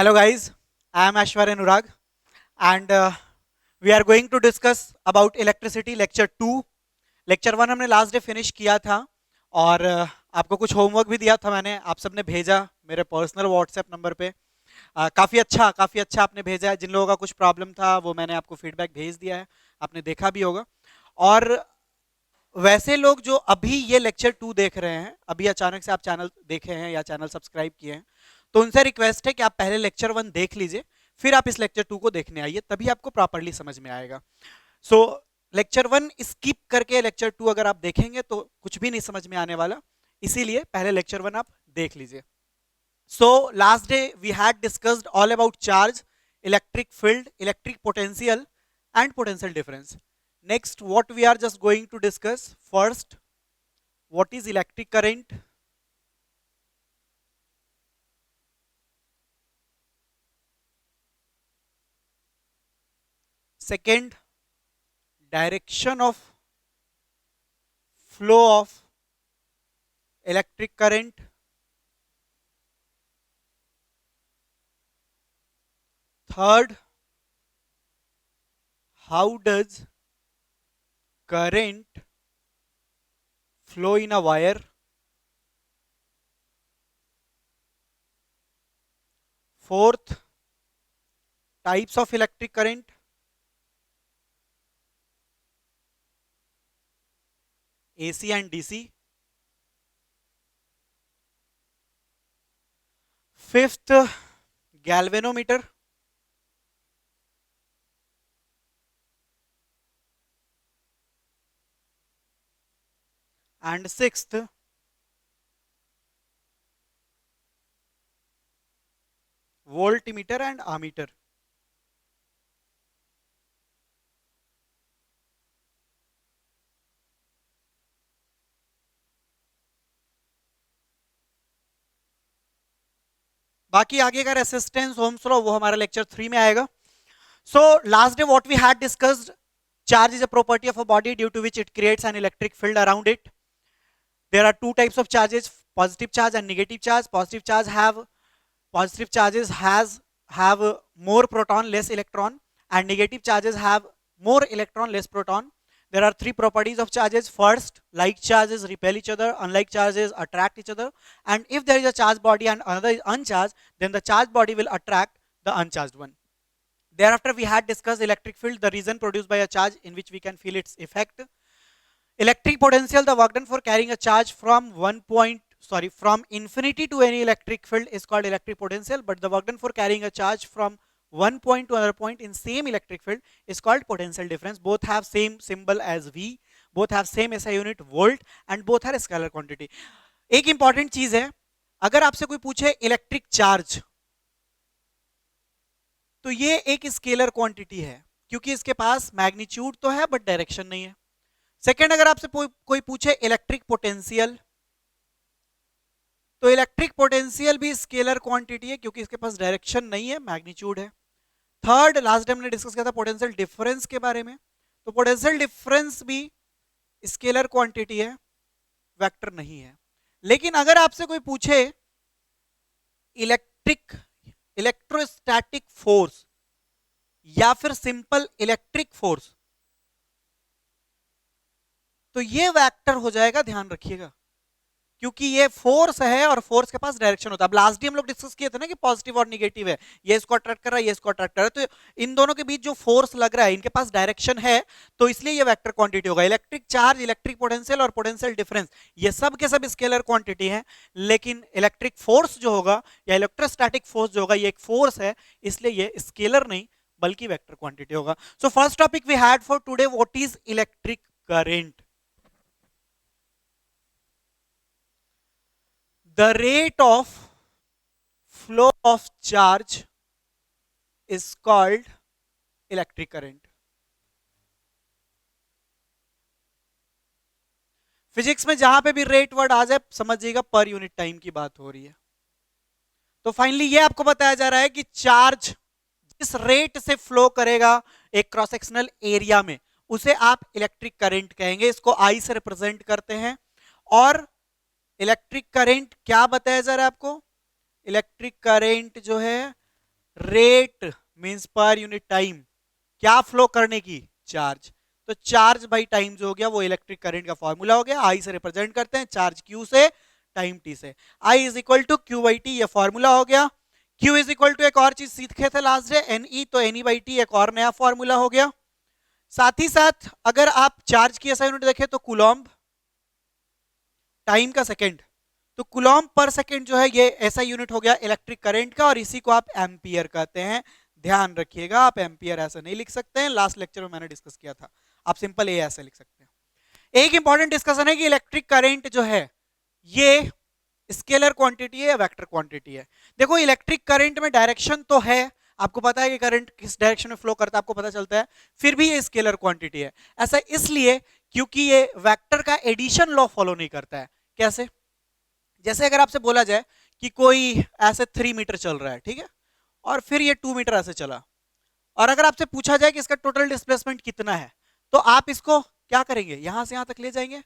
Hello guys, I am Ashwar Anurag and we are going to discuss about electricity lecture 2. Lecture 1 हमने last day finish किया था और आपको कुछ homework भी दिया था मैंने, आप सबने भेजा मेरे पर्सनल व्हाट्सएप नंबर पे। काफ़ी अच्छा आपने भेजा है। जिन लोगों का कुछ प्रॉब्लम था वो मैंने आपको फीडबैक भेज दिया है, आपने देखा भी होगा। और वैसे लोग जो अभी ये लेक्चर 2 देख रहे हैं, अभी अचानक से आप चैनल देखे हैं या चैनल सब्सक्राइब किए हैं, तो उनसे रिक्वेस्ट है कि आप पहले लेक्चर 1 देख लीजिए, फिर आप इस लेक्चर 2 को देखने आइए, तभी आपको प्रॉपरली समझ में आएगा। सो लेक्चर 1 स्किप करके लेक्चर 2 अगर आप देखेंगे तो कुछ भी नहीं समझ में आने वाला, इसीलिए पहले लेक्चर 1 आप देख लीजिए। So last day we had discussed all about charge, electric field, electric potential and potential difference. Next, what we are just going to discuss first, what is electric current? Second, direction of flow of electric current. Third, how does current flow in a wire? Fourth, types of electric current. AC and DC. Fifth, galvanometer. And sixth, voltmeter and ammeter. बाकी आगे का resistance, Ohm's law, वो हमारा lecture 3 में आएगा। So last day what we had discussed, charge is a property of a body due to which it creates an electric field around it. There are two types of charges, positive charge and negative charge. Positive charges have more proton, less electron, and negative charges have more electron, less proton. There are three properties of charges. First, like charges repel each other, unlike charges attract each other. And if there is a charged body and another is uncharged, then the charged body will attract the uncharged one. Thereafter, we had discussed electric field, the reason produced by a charge in which we can feel its effect. Electric potential, the work done for carrying a charge from from infinity to any electric field is called electric potential, but the work done for carrying a charge from one point to another point in same electric field is called potential difference. Both have same symbol as V, both have same SI unit volt, and both are scalar quantity. एक important चीज है, अगर आपसे कोई पूछे electric charge, तो ये एक स्केलर क्वांटिटी है, क्योंकि इसके पास मैग्नीट्यूड तो है बट डायरेक्शन नहीं है। सेकेंड, अगर आपसे कोई पूछे इलेक्ट्रिक पोटेंशियल, तो इलेक्ट्रिक पोटेंशियल भी स्केलर क्वांटिटी है, क्योंकि इसके पास डायरेक्शन नहीं है, मैग्नीट्यूड है। थर्ड, लास्ट टाइम हमने डिस्कस किया था पोटेंशियल डिफरेंस के बारे में, तो पोटेंशियल डिफरेंस भी स्केलर क्वांटिटी है, वेक्टर नहीं है। लेकिन अगर आपसे कोई पूछे इलेक्ट्रोस्टैटिक फोर्स या फिर सिंपल इलेक्ट्रिक फोर्स, तो ये वेक्टर हो जाएगा, ध्यान रखिएगा, क्योंकि ये फोर्स है और फोर्स के पास डायरेक्शन होता है। अब लास्ट डे हम लोग डिस्कस किए थे ना कि पॉजिटिव और निगेटिव है, ये इसको अट्रैक्ट कर रहा है, ये इसको अट्रैक्ट कर रहा है, तो इन दोनों के बीच जो फोर्स लग रहा है, इनके पास डायरेक्शन है, तो इसलिए ये वेक्टर क्वांटिटी होगा। इलेक्ट्रिक चार्ज, इलेक्ट्रिक पोटेंशियल और पोटेंशियल डिफरेंस, ये सब के सब स्केलर क्वांटिटी है, लेकिन इलेक्ट्रिक फोर्स जो होगा या इलेक्ट्रोस्टैटिक फोर्स जो होगा, ये एक फोर्स है, इसलिए ये स्केलर नहीं बल्कि वेक्टर क्वांटिटी होगा। So first topic we had for today, what is electric current. The rate of flow of charge is called electric current. Physics में जहां पे भी रेट वर्ड आ जाए समझिएगा पर यूनिट टाइम की बात हो रही है। तो फाइनली ये आपको बताया जा रहा है कि चार्ज जिस रेट से फ्लो करेगा एक क्रॉस सेक्शनल एरिया में, उसे आप इलेक्ट्रिक करंट कहेंगे। इसको आई से रिप्रेजेंट करते हैं। और इलेक्ट्रिक करंट क्या बताया जा रहा है आपको? इलेक्ट्रिक करंट जो है rate means per unit time, क्या फ्लो करने की, चार्ज। तो चार्ज बाई टाइम जो हो गया वो इलेक्ट्रिक करंट का फॉर्मूला हो गया। आई से रिप्रेजेंट करते हैं, चार्ज क्यू से, टाइम टी से। I is equal to Q by T, ये फॉर्मूला हो गया। क्यू इज इक्वल टू एक और चीज सीखे थे लास्ट डे, एन ई, तो एन ई बाई टी एक और नया फॉर्मूला हो गया। साथ ही साथ अगर आप चार्ज की ऐसा यूनिट देखें तो कूलॉम्ब, टाइम का सेकंड, तो कूलॉम्ब पर सेकंड जो है ये ऐसा यूनिट हो गया इलेक्ट्रिक करंट का, और इसी को आप एम्पियर कहते हैं। ध्यान रखिएगा, आप एम्पियर ऐसा नहीं लिख सकते हैं, लास्ट लेक्चर में मैंने डिस्कस किया था, आप सिंपल ए ऐसे लिख सकते हैं। एक इंपॉर्टेंट डिस्कशन है कि इलेक्ट्रिक करंट जो है ये स्केलर क्वांटिटी है या वेक्टर क्वांटिटी है। देखो इलेक्ट्रिक करंट में डायरेक्शन तो है, आपको पता है कि करंट किस डायरेक्शन में फ्लो करता है, आपको पता चलता है, फिर भी ये स्केलर क्वांटिटी है। ऐसा इसलिए क्योंकि ये वेक्टर का एडिशन लॉ फॉलो नहीं करता है। कैसे? जैसे अगर आपसे बोला जाए कि कोई ऐसे 3 मीटर चल रहा है, ठीक है, और फिर ये 2 मीटर ऐसे चला, और अगर आपसे पूछा जाए कि इसका टोटल डिस्प्लेसमेंट कितना है, तो आप इसको क्या करेंगे, यहां से यहां तक ले जाएंगे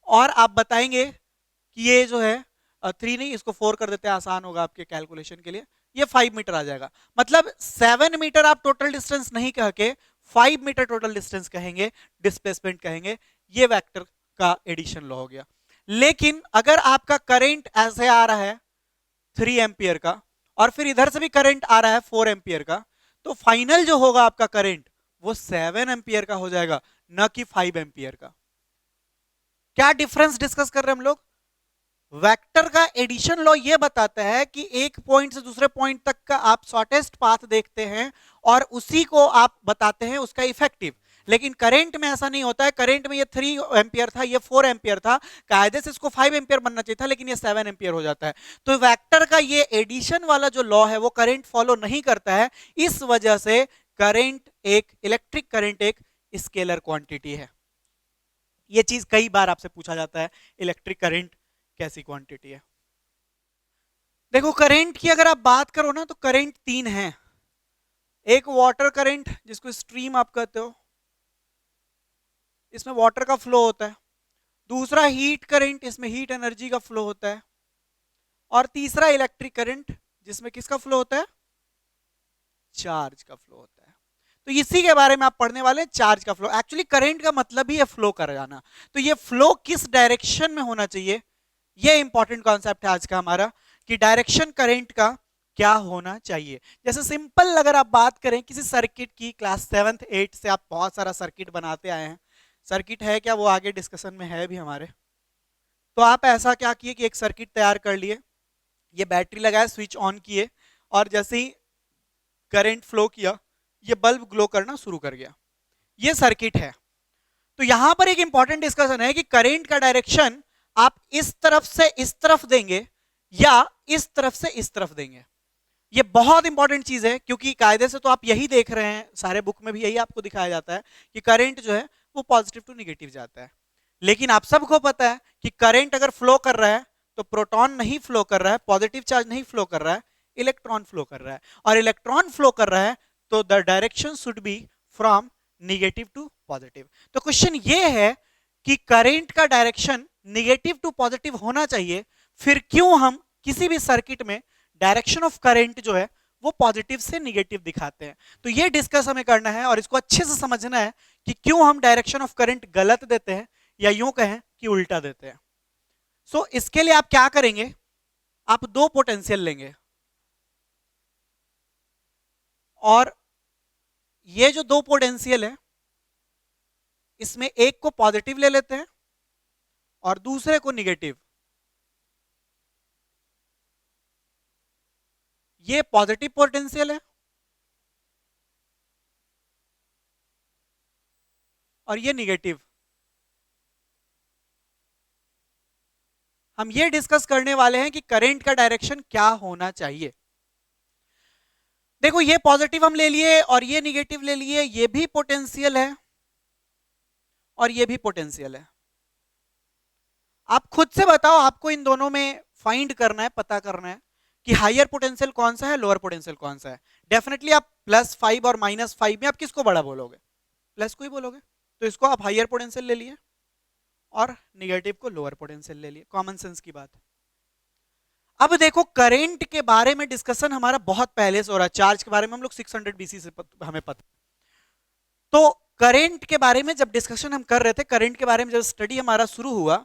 और आप बताएंगे कि ये जो है 3 नहीं, इसको 4 कर देते हैं, आसान होगा आपके कैलकुलेशन के लिए, ये 5 मीटर आ जाएगा। मतलब 7 मीटर आप टोटल डिस्टेंस नहीं कह के 5 मीटर टोटल डिस्टेंस कहेंगे, डिस्प्लेसमेंट कहेंगे। ये वेक्टर का एडिशन लॉ हो गया। लेकिन अगर आपका करंट ऐसे आ रहा है 3 एम्पियर का, और फिर इधर से भी करंट आ रहा है 4 एम्पियर का, तो फाइनल जो होगा आपका करंट वो 7 एम्पियर का हो जाएगा, न कि 5 एम्पियर का। क्या डिफरेंस डिस्कस कर रहे हैं हम लोग? वेक्टर का एडिशन लॉ ये बताता है कि एक पॉइंट से दूसरे पॉइंट तक का आप शॉर्टेस्ट पाथ देखते हैं और उसी को आप बताते हैं उसका इफेक्टिव। लेकिन करंट में ऐसा नहीं होता है, करंट में ये 3 एम्पियर था, ये 4 एम्पियर था, कायदे से इसको 5 एम्पियर बनना चाहिए था, लेकिन ये 7 एम्पियर हो जाता है। तो वेक्टर का ये एडिशन वाला जो लॉ है वो करंट फॉलो नहीं करता है, इस वजह से करंट एक, इलेक्ट्रिक करंट एक स्केलर क्वांटिटी है। ये चीज कई बार आपसे पूछा जाता है, इलेक्ट्रिक करंट कैसी क्वांटिटी है। देखो करंट की अगर आप बात करो ना, तो करंट 3 है। एक वाटर करंट जिसको स्ट्रीम आप कहते हो, इसमें वाटर का फ्लो होता है। दूसरा हीट करंट, इसमें हीट एनर्जी का फ्लो होता है। और तीसरा इलेक्ट्रिक करंट, जिसमें किसका फ्लो होता है, चार्ज का फ्लो होता है। तो इसी के बारे में आप पढ़ने वाले हैं, चार्ज का फ्लो। एक्चुअली करंट का मतलब ही है फ्लो कर जाना, तो ये फ्लो किस डायरेक्शन में होना चाहिए, ये इंपॉर्टेंट कॉन्सेप्ट है आज का हमारा, कि डायरेक्शन करंट का क्या होना चाहिए। जैसे सिंपल अगर आप बात करें किसी सर्किट की, क्लास 7th 8th से आप बहुत सारा सर्किट बनाते आए हैं, सर्किट है क्या वो आगे डिस्कशन में है भी हमारे। तो आप ऐसा क्या किए कि एक सर्किट तैयार कर लिए, ये बैटरी लगाया, स्विच ऑन किए, और जैसे ही करंट फ्लो किया ये बल्ब ग्लो करना शुरू कर गया, ये सर्किट है। तो यहां पर एक इंपॉर्टेंट डिस्कशन है कि करंट का डायरेक्शन आप इस तरफ से इस तरफ देंगे या इस तरफ से इस तरफ देंगे। ये बहुत इंपॉर्टेंट चीज है, क्योंकि कायदे से तो आप यही देख रहे हैं, सारे बुक में भी यही आपको दिखाया जाता है कि करंट जो है वो पॉजिटिव टू निगेटिव जाता है। लेकिन आप सबको पता है कि करंट अगर फ्लो कर रहा है तो प्रोटॉन नहीं फ्लो कर रहा है, पॉजिटिव चार्ज नहीं फ्लो कर रहा है, इलेक्ट्रॉन फ्लो कर रहा है। और इलेक्ट्रॉन फ्लो कर रहा है तो the direction should be from negative to positive. तो क्वेश्चन ये है कि करंट का डायरेक्शन निगेटिव टू पॉजिटिव होना चाहिए, फिर क्यों हम किसी भी सर्किट में डायरेक्शन ऑफ करंट जो है वो पॉजिटिव से निगेटिव दिखाते हैं। तो ये डिस्कस हमें करना है और इसको अच्छे से समझना है कि क्यों हम डायरेक्शन ऑफ करंट गलत देते हैं, या यूं कहें कि उल्टा देते हैं। सो इसके लिए आप क्या करेंगे, आप 2 पोटेंशियल लेंगे, और ये जो 2 पोटेंशियल है इसमें एक को पॉजिटिव ले लेते हैं और दूसरे को निगेटिव। ये पॉजिटिव पोटेंशियल है और ये निगेटिव। हम ये डिस्कस करने वाले हैं कि करंट का डायरेक्शन क्या होना चाहिए। देखो ये पॉजिटिव हम ले लिए और ये निगेटिव ले लिए, ये भी पोटेंशियल है और ये भी पोटेंशियल है। आप खुद से बताओ, आपको इन दोनों में फाइंड करना है, पता करना है कि हायर पोटेंशियल कौन सा है, लोअर पोटेंशियल कौन सा है। डेफिनेटली आप +5 और -5 में आप किसको बड़ा बोलोगे, प्लस को ही बोलोगे। तो इसको आप हायर पोटेंशियल ले लिए और निगेटिव को लोअर पोटेंशियल ले लिए, कॉमन सेंस की बात है। अब देखो करंट के बारे में डिस्कशन हमारा बहुत पहले से हो रहा है, चार्ज के बारे में हम लोग 600 बीसी से हमें पता। तो करंट के बारे में जब डिस्कशन हम कर रहे थे, करंट के बारे में जब स्टडी हमारा शुरू हुआ,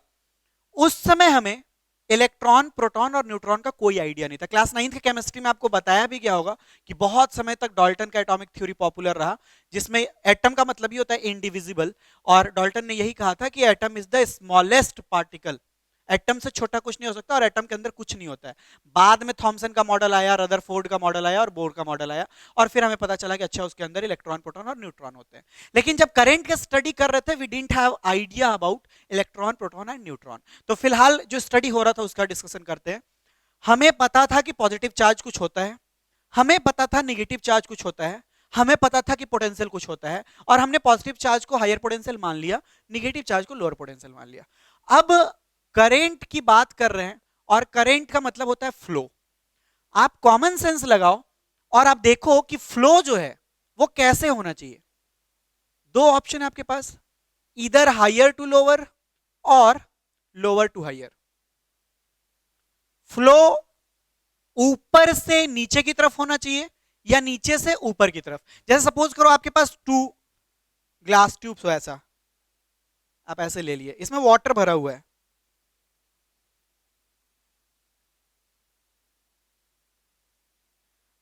उस समय हमें इलेक्ट्रॉन, प्रोटॉन और न्यूट्रॉन का कोई आइडिया नहीं था। क्लास 9 के केमिस्ट्री में आपको बताया भी गया होगा कि बहुत समय तक डाल्टन का एटॉमिक थ्योरी पॉपुलर रहा, जिसमें एटम का मतलब ही होता है इंडिविजिबल, और डाल्टन ने यही कहा था कि atom is the smallest particle, atom से छोटा कुछ नहीं हो सकता और एटम के अंदर कुछ नहीं होता है। बाद में थॉमसन का मॉडल आया, रदरफोर्ड का मॉडल आया और बोर का मॉडल आया, और फिर हमें पता चला कि अच्छा उसके अंदर इलेक्ट्रॉन, प्रोटॉन और न्यूट्रॉन होते हैं। लेकिन जब करंट के स्टडी कर रहे थे, we didn't have idea about electron, proton and neutron. तो फिलहाल जो स्टडी हो रहा था उसका डिस्कशन करते हैं। हमें पता था कि पॉजिटिव चार्ज कुछ होता है, हमें पता था निगेटिव चार्ज कुछ होता है, हमें पता था कि पोटेंशियल कुछ होता है, और हमने पॉजिटिव चार्ज को हायर पोटेंशियल मान लिया, निगेटिव चार्ज को लोअर पोटेंशियल मान लिया। अब करंट की बात कर रहे हैं, और करंट का मतलब होता है फ्लो। आप कॉमन सेंस लगाओ और आप देखो कि फ्लो जो है वो कैसे होना चाहिए। दो ऑप्शन है आपके पास, इधर हायर टू लोअर और लोअर टू हायर। फ्लो ऊपर से नीचे की तरफ होना चाहिए या नीचे से ऊपर की तरफ। जैसे सपोज करो आपके पास 2 ग्लास ट्यूब्स हो, ऐसा आप ऐसे ले लिए, इसमें वाटर भरा हुआ है।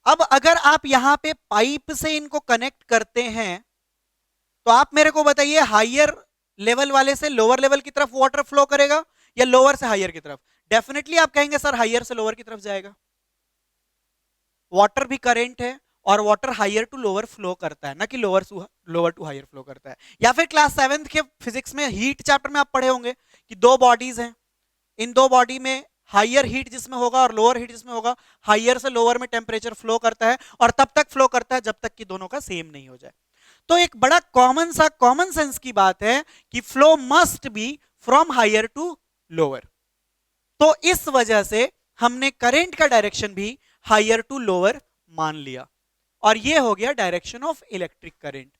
अब अगर आप यहां पे पाइप से इनको कनेक्ट करते हैं, तो आप मेरे को बताइए हायर लेवल वाले से लोअर लेवल की तरफ वाटर फ्लो करेगा या लोअर से हायर की तरफ? डेफिनेटली आप कहेंगे सर हायर से लोअर की तरफ जाएगा। वाटर भी करंट है और water higher to lower flow करता है, ना कि लोअर टू हायर फ्लो करता है। या फिर क्लास 7th के फिजिक्स में हीट चैप्टर में आप पढ़े होंगे कि दो बॉडीज हैं, इन दो बॉडी में हायर हीट जिसमें होगा और लोअर हीट जिसमें होगा, हायर से लोअर में टेम्परेचर फ्लो करता है, और तब तक फ्लो करता है जब तक कि दोनों का सेम नहीं हो जाए। तो एक बड़ा कॉमन सेंस की बात है कि flow must be from higher to lower. तो इस वजह से हमने करंट का डायरेक्शन भी हायर टू लोअर मान लिया, और ये हो गया direction of electric current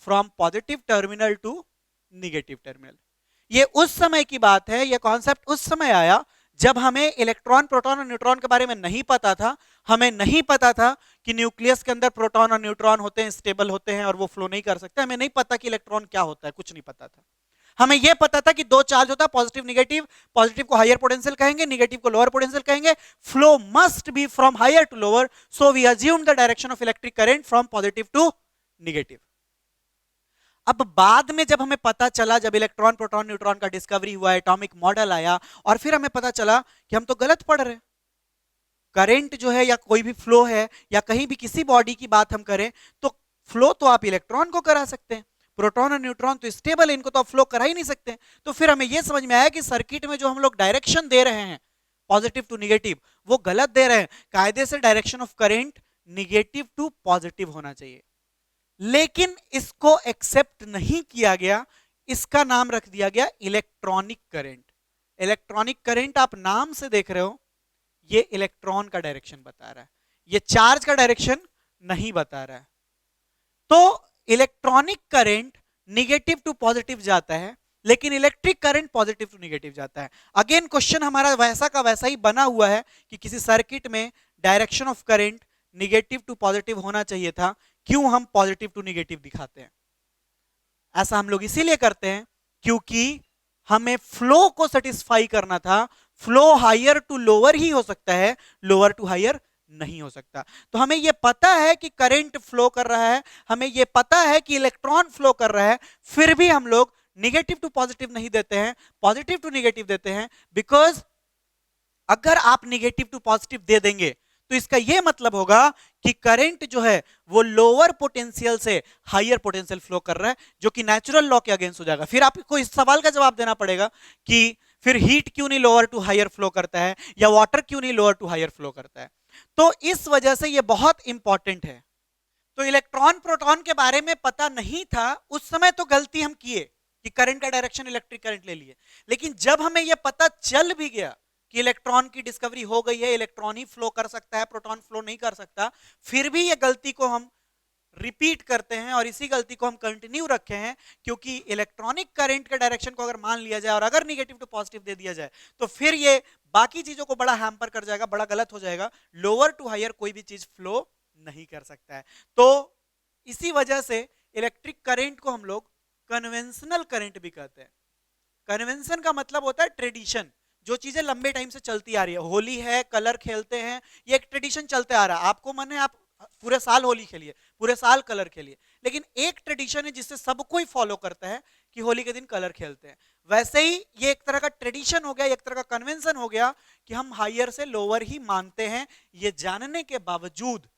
from positive terminal to negative terminal. ये उस समय की बात है, ये कॉन्सेप्ट उस समय आया जब हमें इलेक्ट्रॉन, प्रोटॉन और न्यूट्रॉन के बारे में नहीं पता था। हमें नहीं पता था कि न्यूक्लियस के अंदर प्रोटॉन और न्यूट्रॉन होते हैं, स्टेबल होते हैं और वो फ्लो नहीं कर सकते। हमें नहीं पता कि इलेक्ट्रॉन क्या होता है, कुछ नहीं पता था। हमें यह पता था कि दो चार्ज होता है, पॉजिटिव निगेटिव, पॉजिटिव को हायर पोटेंशियल कहेंगे, निगेटिव को लोअर पोटेंशियल कहेंगे। Flow must be from higher to lower, so we assume the direction of electric current from positive to negative. अब बाद में जब हमें पता चला, जब इलेक्ट्रॉन, प्रोटॉन, न्यूट्रॉन का डिस्कवरी हुआ, एटॉमिक मॉडल आया, और फिर हमें पता चला कि हम तो गलत पढ़ रहे हैं। करंट जो है या कोई भी फ्लो है या कहीं भी किसी बॉडी की बात हम करें, तो फ्लो तो आप इलेक्ट्रॉन को करा सकते हैं, प्रोटॉन और न्यूट्रॉन तो स्टेबल है, इनको तो आप फ्लो करा ही नहीं सकते। तो फिर हमें यह समझ में आया कि सर्किट में जो हम लोग डायरेक्शन दे रहे हैं पॉजिटिव टू निगेटिव, वो गलत दे रहे हैं। कायदे से direction of current negative to positive होना चाहिए, लेकिन इसको एक्सेप्ट नहीं किया गया। इसका नाम रख दिया गया इलेक्ट्रॉनिक करंट। इलेक्ट्रॉनिक करंट आप नाम से देख रहे हो, ये इलेक्ट्रॉन का डायरेक्शन बता रहा है, ये चार्ज का डायरेक्शन नहीं बता रहा है। तो electronic current negative to positive जाता है, लेकिन electric current positive to negative जाता है। अगेन क्वेश्चन हमारा वैसा का वैसा ही बना हुआ है कि किसी सर्किट में direction of current negative to positive होना चाहिए था, क्यों हम पॉजिटिव टू निगेटिव दिखाते हैं? ऐसा हम लोग इसीलिए करते हैं क्योंकि हमें फ्लो को सेटिस्फाई करना था। फ्लो हायर टू लोअर ही हो सकता है, लोअर टू हायर नहीं हो सकता। तो हमें यह पता है कि करंट फ्लो कर रहा है, हमें यह पता है कि इलेक्ट्रॉन फ्लो कर रहा है, फिर भी हम लोग निगेटिव टू पॉजिटिव नहीं देते हैं, पॉजिटिव टू निगेटिव देते हैं। बिकॉज अगर आप निगेटिव टू पॉजिटिव दे देंगे तो इसका यह मतलब होगा कि करंट जो है वो लोअर पोटेंशियल से हायर पोटेंशियल फ्लो कर रहा है, जो कि नेचुरल लॉ के अगेंस्ट हो जाएगा। फिर आपको इस सवाल का जवाब देना पड़ेगा कि फिर हीट क्यों नहीं लोअर टू हायर फ्लो करता है, या वाटर क्यों नहीं लोअर टू हायर फ्लो करता है। तो इस वजह से यह बहुत इंपॉर्टेंट है। तो इलेक्ट्रॉन, प्रोटॉन के बारे में पता नहीं था उस समय, तो गलती हम किए कि करंट का डायरेक्शन इलेक्ट्रिक करंट ले लिए। लेकिन जब हमें यह पता चल भी गया कि इलेक्ट्रॉन की डिस्कवरी हो गई है, इलेक्ट्रॉन ही फ्लो कर सकता है, प्रोटॉन फ्लो नहीं कर सकता, फिर भी ये गलती को हम रिपीट करते हैं और इसी गलती को हम कंटिन्यू रखे हैं, क्योंकि इलेक्ट्रॉनिक करंट के डायरेक्शन को अगर मान लिया जाए और अगर निगेटिव टू पॉजिटिव दे दिया जाए तो फिर ये बाकी चीजों को बड़ा हैम्पर कर जाएगा, बड़ा गलत हो जाएगा। लोअर टू हायर कोई भी चीज फ्लो नहीं कर सकता है। तो इसी वजह से इलेक्ट्रिक करंट को हम लोग कन्वेंशनल करंट भी कहते हैं। कन्वेंशन का मतलब होता है ट्रेडिशन, जो चीजें लंबे टाइम से चलती आ रही है। होली है, कलर खेलते हैं, ये एक ट्रेडिशन चलते आ रहा है। आपको मन है आप पूरे साल होली खेलिए, पूरे साल कलर खेलिए, लेकिन एक ट्रेडिशन है जिससे सब कोई फॉलो करता है कि होली के दिन कलर खेलते हैं। वैसे ही ये एक तरह का ट्रेडिशन हो गया, एक तरह का कन्वेंशन हो गया कि हम हायर से लोअर ही मानते हैं, ये जानने के बावजूद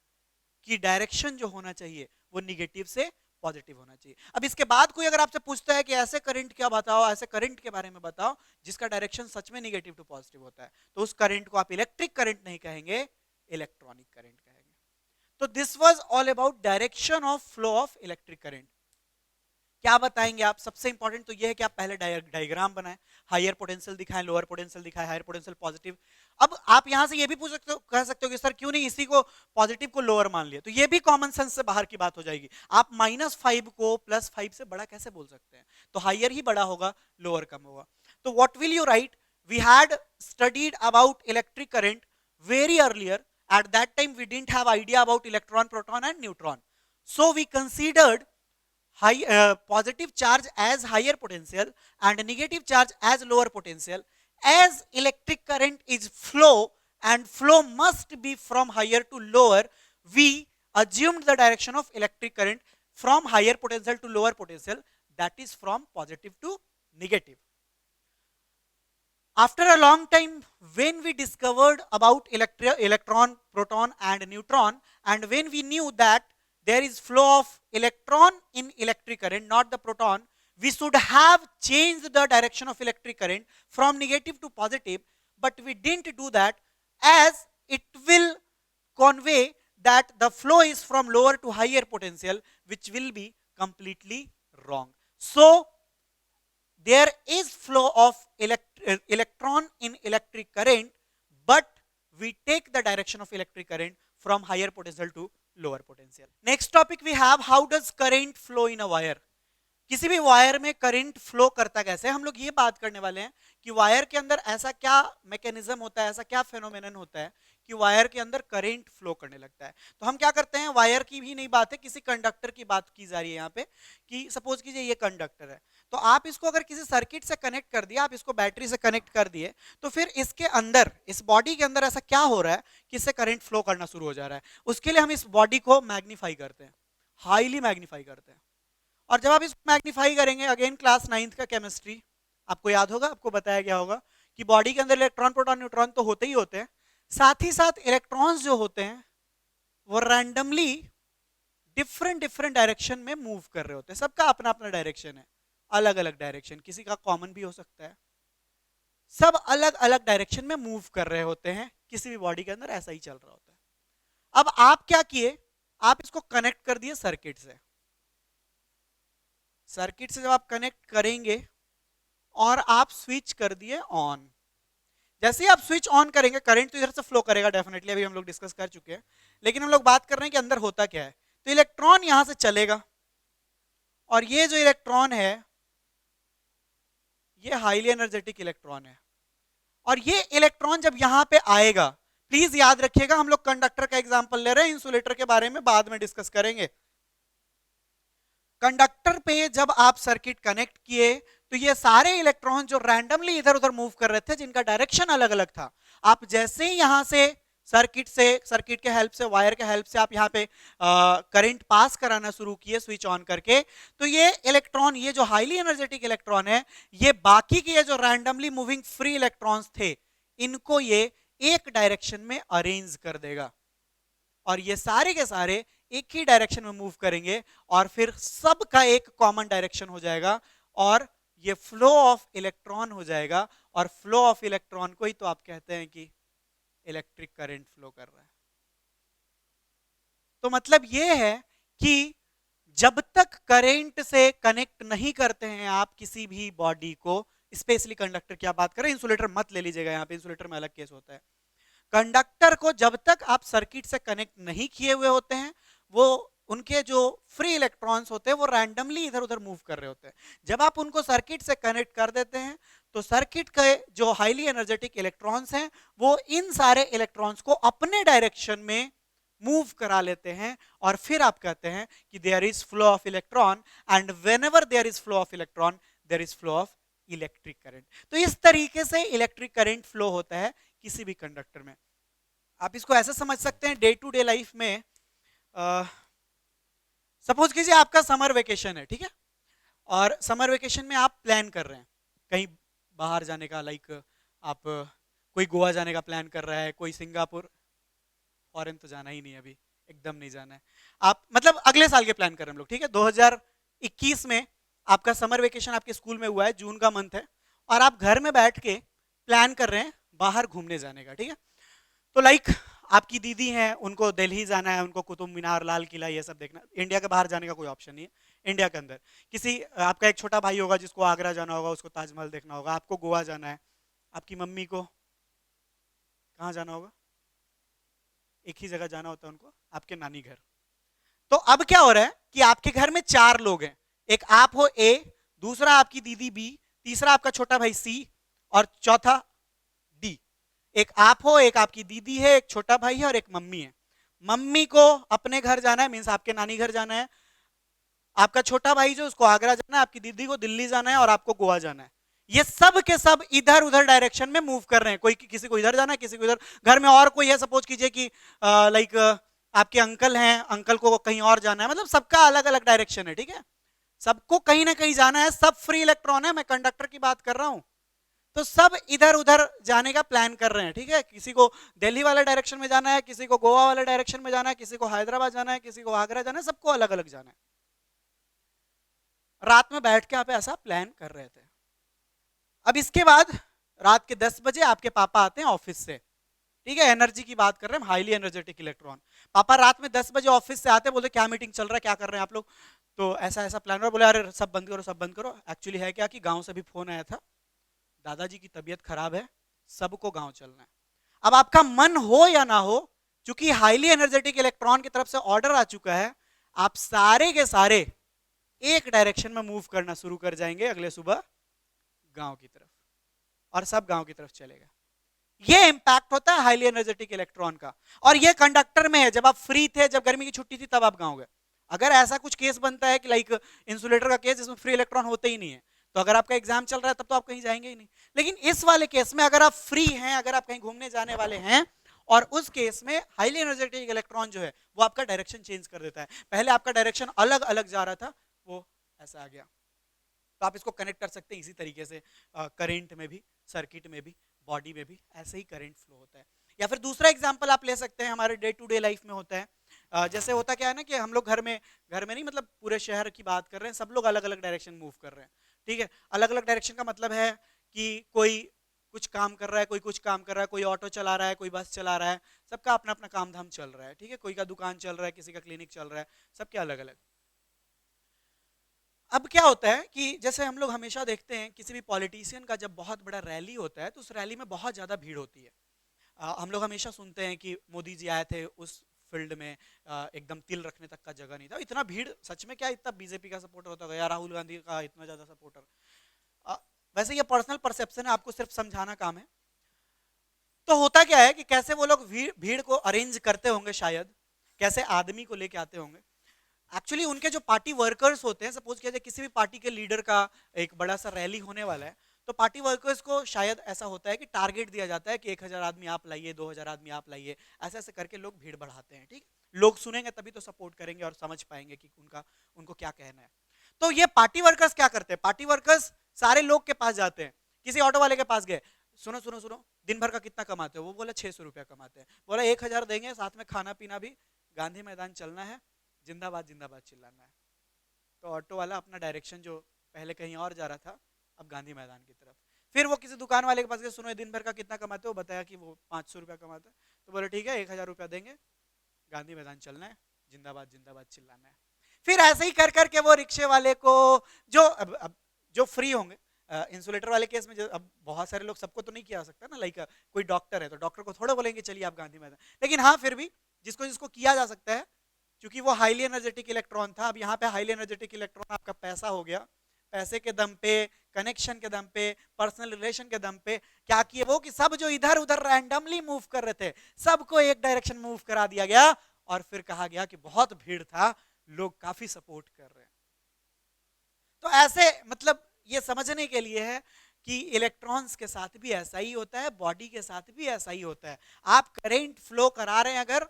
कि डायरेक्शन जो होना चाहिए वो निगेटिव से पॉजिटिव होना चाहिए। अब इसके बाद कोई अगर आपसे पूछता है कि ऐसे करंट क्या बताओ, ऐसे करंट के बारे में बताओ जिसका डायरेक्शन सच में निगेटिव टू पॉजिटिव होता है, तो उस करंट को आप इलेक्ट्रिक करंट नहीं कहेंगे, इलेक्ट्रॉनिक करंट कहेंगे। तो this was all about direction of flow of electric current. क्या बताएंगे आप? सबसे इंपॉर्टेंट तो यह है कि आप पहले डायग्राम बनाएं, हायर पोटेंशियल दिखाएं, लोअर पोटेंशियल दिखाएं, हायर पोटेंशियल पॉजिटिव। अब आप यहां से ये भी पूछ सकते हो, कह सकते हो कि सर क्यों नहीं इसी को पॉजिटिव को लोअर मान लिया, तो ये भी कॉमन सेंस से बाहर की बात हो जाएगी। आप -5 को +5 से बड़ा कैसे बोल सकते हैं? तो हायर ही बड़ा होगा, लोअर कम होगा। तो what will you write? We had studied about electric current very earlier. At that time we didn't have idea about electron, proton and neutron, so we considered positive charge as higher potential and negative charge as lower potential. As electric current is flow and flow must be from higher to lower, we assumed the direction of electric current from higher potential to lower potential, that is from positive to negative. After a long time, when we discovered about electron, proton and neutron, and when we knew that there is flow of electron in electric current, not the proton, we should have changed the direction of electric current from negative to positive, but we didn't do that, as it will convey that the flow is from lower to higher potential, which will be completely wrong. So there is flow of electron in electric current, but we take the direction of electric current from higher potential to lower potential. Next topic we have, how does current flow in a wire? किसी भी wire में current flow करता कैसे? हम लोग ये बात करने वाले हैं कि वायर के अंदर ऐसा क्या मैकेनिज्म होता है, ऐसा क्या फेनोमेनन होता है कि वायर के अंदर करंट फ्लो करने लगता है। तो हम क्या करते हैं, वायर की भी नहीं बात है, किसी कंडक्टर की बात की जा रही है यहाँ पे, कि सपोज कीजिए ये कंडक्टर है, तो आप इसको अगर किसी सर्किट से कनेक्ट कर दिया, आप इसको बैटरी से कनेक्ट कर दिए, तो फिर इसके अंदर, इस बॉडी के अंदर ऐसा क्या हो रहा है कि इससे करंट फ्लो करना शुरू हो जा रहा है। उसके लिए हम इस बॉडी को मैग्नीफाई करते हैं, हाईली मैग्नीफाई करते हैं। और जब आप इसको मैग्नीफाई करेंगे, अगेन क्लास 9th का केमिस्ट्री आपको याद होगा, आपको बताया गया होगा कि बॉडी के अंदर इलेक्ट्रॉन, प्रोटॉन, न्यूट्रॉन तो होते ही होते हैं, साथ ही साथ इलेक्ट्रॉन्स जो होते हैं वो रैंडमली डिफरेंट डायरेक्शन में मूव कर रहे होते हैं। सबका अपना अपना डायरेक्शन है, अलग अलग डायरेक्शन, किसी का कॉमन भी हो सकता है, सब अलग अलग डायरेक्शन में मूव कर रहे होते हैं। किसी भी बॉडी के अंदर ऐसा ही चल रहा होता है। अब आप क्या किए, आप इसको कनेक्ट कर दिए सर्किट से। सर्किट से जब आप कनेक्ट करेंगे और आप स्विच कर दिए ऑन, जैसे ही आप स्विच ऑन करेंगे करंट तो इधर से फ्लो करेगा डेफिनेटली, अभी हम लोग डिस्कस कर चुके हैं, लेकिन हम लोग बात कर रहे हैं कि अंदर होता क्या है। तो इलेक्ट्रॉन यहां से चलेगा और ये जो इलेक्ट्रॉन है ये हाईली एनर्जेटिक इलेक्ट्रॉन है, और ये इलेक्ट्रॉन जब यहां पे आएगा, प्लीज याद रखिएगा हम लोग कंडक्टर का एग्जांपल ले रहे हैं, इंसुलेटर के बारे में बाद में डिस्कस करेंगे। कंडक्टर पे जब आप सर्किट कनेक्ट किए तो ये सारे इलेक्ट्रॉन जो रैंडमली इधर उधर मूव कर रहे थे, जिनका डायरेक्शन अलग अलग था, आप जैसे ही यहां से सर्किट के हेल्प से, वायर के हेल्प से आप यहाँ पे करंट पास कराना शुरू किए स्विच ऑन करके, तो ये इलेक्ट्रॉन, ये जो हाईली एनर्जेटिक इलेक्ट्रॉन है, ये बाकी के जो रैंडमली मूविंग फ्री इलेक्ट्रॉन्स थे, इनको ये एक डायरेक्शन में अरेंज कर देगा और ये सारे के सारे एक ही डायरेक्शन में मूव करेंगे और फिर सबका एक कॉमन डायरेक्शन हो जाएगा और ये फ्लो ऑफ इलेक्ट्रॉन हो जाएगा। और फ्लो ऑफ इलेक्ट्रॉन को ही तो आप कहते हैं कि इलेक्ट्रिक करंट फ्लो कर रहा है। तो मतलब ये है कि जब तक करंट से कनेक्ट नहीं करते हैं आप किसी भी बॉडी को, स्पेशली कंडक्टर की आप बात करें, इंसुलेटर मत ले लीजिएगा, यहाँ पे इंसुलेटर में अलग केस होता है। कंडक्टर को जब तक आप सर्किट से कनेक्ट नहीं किए हुए होते हैं, वो उनके जो फ्री इलेक्ट्रॉन्स होते हैं वो रैंडमली इधर उधर मूव कर रहे होते हैं। जब आप उनको सर्किट से कनेक्ट कर देते हैं तो सर्किट के जो हाईली एनर्जेटिक इलेक्ट्रॉन्स हैं वो इन सारे इलेक्ट्रॉन्स को अपने डायरेक्शन में मूव करा लेते हैं, और फिर आप कहते हैं कि there is flow of electron, and whenever there is flow of electron there is flow of electric current. तो इस तरीके से इलेक्ट्रिक करंट फ्लो होता है किसी भी कंडक्टर में। आप इसको ऐसे समझ सकते हैं, डे टू डे लाइफ में सपोज कीजिए आपका समर वेकेशन है, ठीक है, और समर वेकेशन में आप प्लान कर रहे हैं कहीं बाहर जाने का, लाइक आप कोई गोवा जाने का प्लान कर रहा है, कोई सिंगापुर, फॉरेन तो जाना ही नहीं अभी, एकदम नहीं जाना है, आप मतलब अगले साल के प्लान कर रहे हैं हम लोग, ठीक है, 2021 में आपका समर वेकेशन आपके स्कूल में हुआ है, जून का मंथ है, और आप घर में बैठ के प्लान कर रहे हैं बाहर घूमने जाने का, ठीक है। तो लाइक आपकी दीदी हैं, उनको दिल्ली जाना है, उनको कुतुब मीनार, लाल किला, ये सब देखना, इंडिया के बाहर जाने का कोई ऑप्शन नहीं है। इंडिया के अंदर किसी आपका एक छोटा भाई होगा जिसको आगरा जाना होगा, उसको ताजमहल देखना होगा, आपको गोवा जाना है, आपकी मम्मी को कहाँ जाना होगा, एक ही जगह जाना होता है उनको, आपके नानी घर। तो अब क्या हो रहा है कि आपके घर में 4 लोग हैं, एक आप हो ए, दूसरा आपकी दीदी बी, तीसरा आपका छोटा भाई सी, और चौथा डी। एक आप हो, एक आपकी दीदी है, एक छोटा भाई है और एक मम्मी है। मम्मी को अपने घर जाना है, मीन्स आपके नानी घर जाना है, आपका छोटा भाई जो उसको आगरा जाना है, आपकी दीदी को दिल्ली जाना है, और आपको गोवा जाना है। ये सब के सब इधर उधर डायरेक्शन में मूव कर रहे हैं, कोई किसी को इधर जाना है, किसी को इधर। घर में और कोई है, सपोज कीजिए कि लाइक आपके अंकल हैं, अंकल को कहीं और जाना है, मतलब सबका अलग अलग डायरेक्शन है, ठीक है, सबको कहीं ना कहीं जाना है, सब फ्री इलेक्ट्रॉन है, मैं कंडक्टर की बात कर रहा हूं। तो सब इधर उधर जाने का प्लान कर रहे हैं, ठीक है, किसी को दिल्ली वाले डायरेक्शन में जाना है, किसी को गोवा वाले डायरेक्शन में जाना है, किसी को हैदराबाद जाना है, किसी को आगरा जाना है, सबको अलग अलग जाना है। रात में बैठ के आप ऐसा प्लान कर रहे थे। अब इसके बाद रात के 10 बजे आपके पापा आते हैं ऑफिस से, ठीक है, एनर्जी की बात कर रहे हैं, हाईली एनर्जेटिक इलेक्ट्रॉन। पापा रात में 10 बजे ऑफिस से आते, बोले क्या मीटिंग चल रहा है, क्या कर रहे हैं आप लोग, तो ऐसा ऐसा प्लान हो, बोले अरे सब बंद करो, सब बंद करो। एक्चुअली है क्या कि गांव से भी फोन आया था, दादाजी की तबीयत खराब है, सबको गांव चलना है। अब आपका मन हो या ना हो, क्योंकि हाईली एनर्जेटिक इलेक्ट्रॉन की तरफ से ऑर्डर आ चुका है, आप सारे के सारे एक डायरेक्शन में मूव करना शुरू कर जाएंगे अगले सुबह गांव की तरफ, और सब गांव की तरफ चलेगा। ये इंपैक्ट होता है हाईली एनर्जेटिक इलेक्ट्रॉन का, और ये कंडक्टर में है। जब आप फ्री थे, जब गर्मी की छुट्टी थी, तब आप गांव गए। अगर ऐसा कुछ केस बनता है कि लाइक इंसुलेटर का केस जिसमें फ्री इलेक्ट्रॉन होते ही नहीं है, तो अगर आपका एग्जाम चल रहा है तब तो आप कहीं जाएंगे ही नहीं। लेकिन इस वाले केस में अगर आप फ्री हैं, अगर आप कहीं घूमने जाने वाले हैं, और उस केस में हाईली एनर्जेटिक इलेक्ट्रॉन जो है वो आपका डायरेक्शन चेंज कर देता है। पहले आपका डायरेक्शन अलग अलग जा रहा था, वो ऐसा आ गया। तो आप इसको कनेक्ट कर सकते हैं इसी तरीके से, करंट में भी, सर्किट में भी, बॉडी में भी ऐसे ही करंट फ्लो होता है। या फिर दूसरा एग्जांपल आप ले सकते हैं, हमारे डे टू डे लाइफ में होता है, जैसे होता क्या है ना कि हम लोग घर में नहीं, मतलब पूरे शहर की बात कर रहे हैं, सब लोग अलग अलग डायरेक्शन मूव कर रहे हैं, ठीक है। अलग अलग डायरेक्शन का मतलब है कि कोई कुछ काम कर रहा है, कोई कुछ काम कर रहा है, कोई ऑटो चला रहा है, कोई बस चला रहा है, सबका अपना अपना काम धाम चल रहा है, ठीक है, कोई का दुकान चल रहा है, किसी का क्लिनिक चल रहा है, सबके अलग अलग। अब क्या होता है कि जैसे हम लोग हमेशा देखते हैं, किसी भी पॉलिटिशियन का जब बहुत बड़ा रैली होता है तो उस रैली में बहुत ज़्यादा भीड़ होती है। हम लोग हमेशा सुनते हैं कि मोदी जी आए थे, उस फील्ड में एकदम तिल रखने तक का जगह नहीं था, इतना भीड़, सच में क्या इतना बीजेपी का सपोर्टर होता है या राहुल गांधी का इतना ज़्यादा सपोर्टर। वैसे ये पर्सनल परसेप्शन है, आपको सिर्फ समझाना काम है। तो होता क्या है कि कैसे वो लोग भीड़ को अरेंज करते होंगे, शायद कैसे आदमी को लेके आते होंगे। एक्चुअली उनके जो पार्टी वर्कर्स होते हैं, सपोज कीजिए किसी भी पार्टी के लीडर का एक बड़ा सा रैली होने वाला है, तो पार्टी वर्कर्स को शायद ऐसा होता है कि टारगेट दिया जाता है कि 1000 आदमी आप लाइए, 2000 आदमी आप लाइए, ऐसे ऐसे करके लोग भीड़ बढ़ाते हैं, ठीक। लोग सुनेंगे तभी तो सपोर्ट करेंगे और समझ पाएंगे कि उनको क्या कहना है। तो ये पार्टी वर्कर्स क्या करते हैं, पार्टी वर्कर्स सारे लोग के पास जाते हैं, किसी ऑटो वाले के पास गए, सुनो सुनो सुनो, दिन भर का कितना कमाते हो, वो बोला 600 रुपया कमाते हैं, बोला 1000 देंगे, साथ में खाना पीना भी, गांधी मैदान चलना है, जिंदाबाद जिंदाबाद चिल्लाना है। तो ऑटो वाला अपना डायरेक्शन जो पहले कहीं और जा रहा था, अब गांधी मैदान की तरफ। फिर वो किसी दुकान वाले के पास गए, सुनो दिन भर का कितना कमाते हो, बताया कि वो 500 रुपया कमाता है, तो बोले ठीक है 1000 रुपया देंगे, गांधी मैदान चलना है, जिंदाबाद जिंदाबाद चिल्लाना है। फिर ऐसे ही कर करके वो रिक्शे वाले को, जो अब जो फ्री होंगे, इंसुलेटर वाले केस में जो, अब बहुत सारे लोग, सबको तो नहीं किया सकता ना, लाइक कोई डॉक्टर है तो डॉक्टर को थोड़ा बोलेंगे चलिए आप गांधी मैदान, लेकिन हाँ फिर भी जिसको जिसको किया जा सकता है क्योंकि वो हाईली एनर्जेटिक इलेक्ट्रॉन था। अब यहाँ पे हाईली एनर्जेटिक इलेक्ट्रॉन आपका पैसा हो गया, पैसे के दम पे, कनेक्शन के दम पे, पर्सनल रिलेशन के दम पे क्या किए वो कि सब जो इधर उधर रैंडमली मूव कर रहे थे सबको एक डायरेक्शन मूव करा दिया गया, और फिर कहा गया कि बहुत भीड़ था, लोग काफी सपोर्ट कर रहे हैं। तो ऐसे मतलब ये समझने के लिए है कि इलेक्ट्रॉन्स के साथ भी ऐसा ही होता है, बॉडी के साथ भी ऐसा ही होता है। आप करंट फ्लो करा रहे हैं अगर,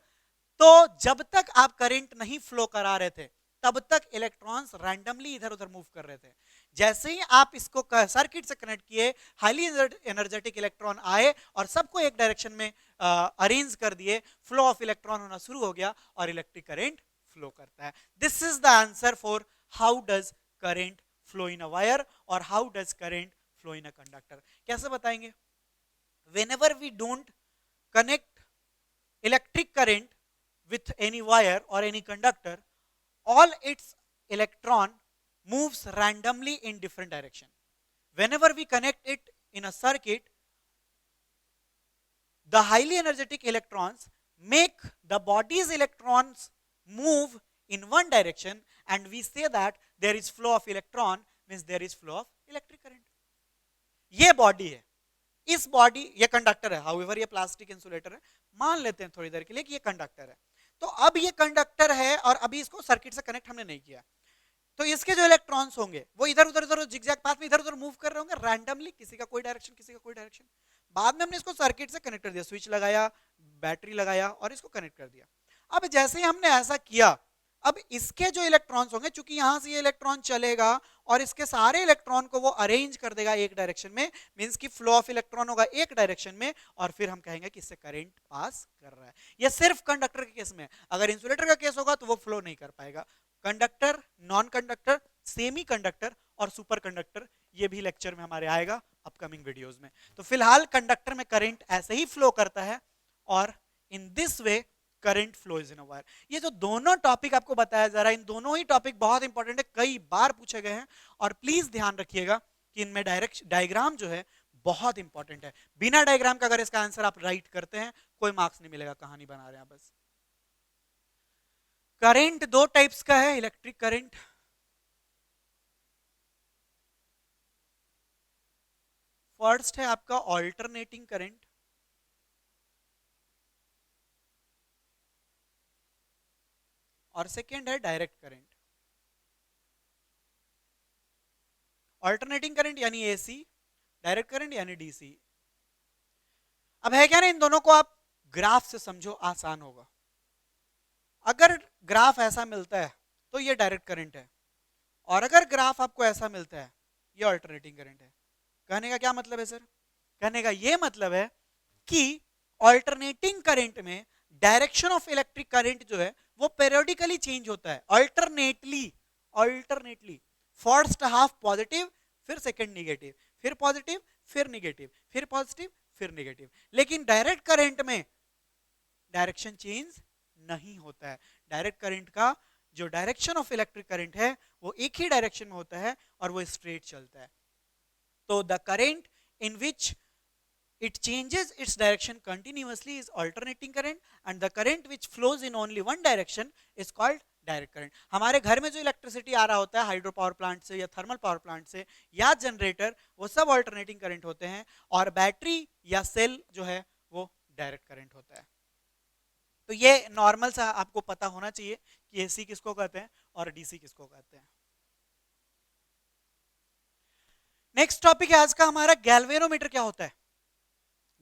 तो जब तक आप करंट नहीं फ्लो करा रहे थे तब तक इलेक्ट्रॉन्स रैंडमली इधर उधर मूव कर रहे थे। जैसे ही आप इसको सर्किट से कनेक्ट किए, हाईली एनर्जेटिक इलेक्ट्रॉन आए और सबको एक डायरेक्शन में अरेंज कर दिए, फ्लो ऑफ इलेक्ट्रॉन होना शुरू हो गया और इलेक्ट्रिक करंट फ्लो करता है। This is the answer for how does current flow in a wire or how does current flow in a conductor. कैसे बताएंगे? whenever we don't connect electric current with any wire or any conductor, all its electron moves randomly in different direction. Whenever we connect it in a circuit, the highly energetic electrons make the body's electrons move in one direction, and we say that there is flow of electron, means there is flow of electric current. ये body है, इस body, ये conductor है, however ये plastic insulator है, मान लेते हैं थोड़ी देर के लिए कि ये कंडक्टर है। तो अब ये कंडक्टर है और अभी इसको सर्किट से कनेक्ट हमने नहीं किया, तो इसके जो इलेक्ट्रॉन्स होंगे वो इधर उधर जिगजैग पाथ में इधर उधर मूव कर रहे होंगे रैंडमली, किसी का कोई डायरेक्शन किसी का कोई डायरेक्शन। बाद में हमने इसको सर्किट से कनेक्ट कर दिया, स्विच लगाया, बैटरी लगाया और इसको कनेक्ट कर दिया। अब जैसे ही हमने ऐसा किया, अब इसके जो इलेक्ट्रॉन्स होंगे, चूंकि यहां से ये इलेक्ट्रॉन चलेगा और इसके सारे इलेक्ट्रॉन को वो अरेंज कर देगा एक डायरेक्शन में, मींस कि फ्लो ऑफ इलेक्ट्रॉन होगा एक डायरेक्शन में, और फिर हम कहेंगे कि इससे करंट पास कर रहा है। ये सिर्फ कंडक्टर के केस में, अगर इंसुलेटर का केस होगा तो वो फ्लो नहीं कर पाएगा। Conductor, non conductor, semi conductor और सुपर कंडक्टर, ये भी लेक्चर में हमारे आएगा अपकमिंग वीडियोस में। तो फिलहाल कंडक्टर में करंट ऐसे ही फ्लो करता है और in this way current flows in a wire. ये जो दोनों टॉपिक आपको बताया जा रहा है, इन दोनों ही टॉपिक बहुत इंपॉर्टेंट है, कई बार पूछे गए हैं, और प्लीज ध्यान रखिएगा कि इनमें डायरेक्ट डायग्राम जो है बहुत इंपॉर्टेंट है। बिना डायग्राम का अगर इसका आंसर आप राइट करते हैं कोई मार्क्स नहीं मिलेगा, कहानी बना रहे हैं बस। करंट दो टाइप्स का है, इलेक्ट्रिक करंट। फर्स्ट है आपका ऑल्टरनेटिंग करंट, और सेकेंड है डायरेक्ट करंट। ऑल्टरनेटिंग करंट यानी एसी, डायरेक्ट करंट यानी डीसी। अब है क्या ना, इन दोनों को आप ग्राफ से समझो, आसान होगा। अगर ग्राफ ऐसा मिलता है तो ये डायरेक्ट करंट है, और अगर ग्राफ आपको ऐसा मिलता है ये ऑल्टरनेटिंग करंट है। कहने का क्या मतलब है सर? कहने का ये मतलब है कि ऑल्टरनेटिंग करंट में डायरेक्शन ऑफ इलेक्ट्रिक करंट जो है वो पेरियोडिकली चेंज होता है, अल्टरनेटली। फर्स्ट हाफ पॉजिटिव, फिर सेकंड निगेटिव, फिर पॉजिटिव, फिर निगेटिव, फिर पॉजिटिव, फिर निगेटिव। लेकिन डायरेक्ट करंट में डायरेक्शन चेंज नहीं होता है। डायरेक्ट करंट का जो डायरेक्शन ऑफ इलेक्ट्रिक करंट है वो एक ही डायरेक्शन में होता है और वो स्ट्रेट चलता है। तो the current in which it changes its direction continuously is alternating current, and the current which flows in only one direction is called direct current. हमारे घर में जो इलेक्ट्रिसिटी आ रहा होता है हाइड्रो पावर प्लांट से या थर्मल पावर प्लांट से या जनरेटर, वो सब ऑल्टरनेटिंग करंट होते हैं, और बैटरी या सेल जो है वो डायरेक्ट करंट होता है। तो ये नॉर्मल सा आपको पता होना चाहिए कि एसी किसको कहते हैं और डीसी किसको कहते हैं। नेक्स्ट टॉपिक है आज का हमारा, गैल्वेनोमीटर क्या होता है।